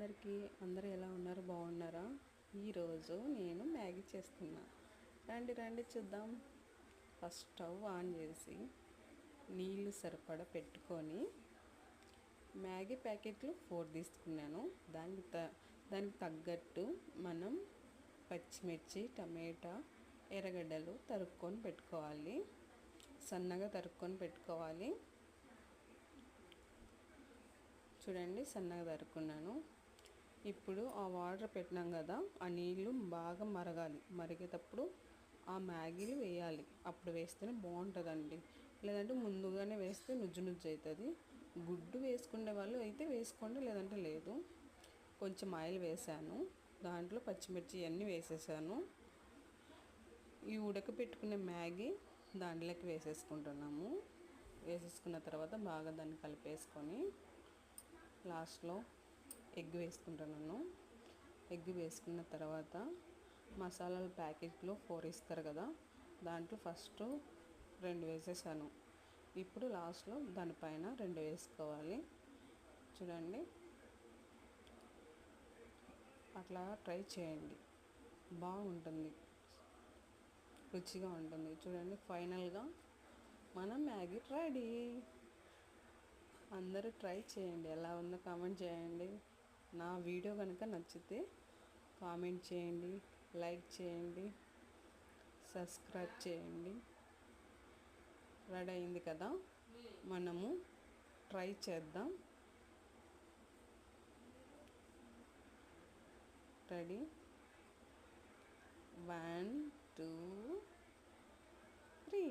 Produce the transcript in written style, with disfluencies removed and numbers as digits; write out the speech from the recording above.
అందరికీ అందరూ ఎలా ఉన్నారు? బాగున్నారా? ఈరోజు నేను మ్యాగీ చేస్తున్నా. రండి రండి చూద్దాం. ఫస్ట్ స్టవ్ ఆన్ చేసి నీళ్ళు సరిపడా పెట్టుకొని మ్యాగీ ప్యాకెట్లు 4 తీసుకున్నాను. దానికి తగ్గట్టు మనం పచ్చిమిర్చి, టమాటా, ఎర్రగడ్డలు తరుక్కొని పెట్టుకోవాలి. సన్నగా తరుక్కొని పెట్టుకోవాలి. చూడండి, సన్నగా తరుక్కున్నాను. ఇప్పుడు ఆ వాటర్ పెట్టినాం కదా, ఆ నీళ్ళు బాగా మరగాలి. మరిగేటప్పుడు ఆ మ్యాగీలు వేయాలి. అప్పుడు వేస్తేనే బాగుంటుందండి. లేదంటే ముందుగానే వేస్తే నుజ్జు నుజ్జు అవుతుంది. గుడ్డు వేసుకునే వాళ్ళు అయితే వేసుకోండి, లేదంటే లేదు. కొంచెం ఆయిల్ వేసాను. దాంట్లో పచ్చిమిర్చి అన్నీ వేసేసాను. ఈ ఉడకపెట్టుకునే మ్యాగీ దాంట్లోకి వేసేసుకుంటున్నాము. వేసేసుకున్న తర్వాత బాగా దాన్ని కలిపేసుకొని లాస్ట్లో ఎగ్ వేసుకుంటున్నాను. ఎగ్ వేసుకున్న తర్వాత మసాలాల ప్యాకెట్లో 4 ఇస్తారు కదా, దాంట్లో ఫస్ట్ 2 వేసేసాను. ఇప్పుడు లాస్ట్లో దానిపైన 2 వేసుకోవాలి. చూడండి, అట్లా ట్రై చేయండి, బాగుంటుంది, రుచిగా ఉంటుంది. చూడండి, ఫైనల్గా మన మ్యాగీ రెడీ. అందరూ ట్రై చేయండి, ఎలా ఉందో కామెంట్ చేయండి. నా వీడియో కనుక నచ్చితే కామెంట్ చేయండి, లైక్ చేయండి, సబ్స్క్రైబ్ చేయండి. రెడీ అయింది కదా, మనము ట్రై చేద్దాం. రెడీ, 1 2 3.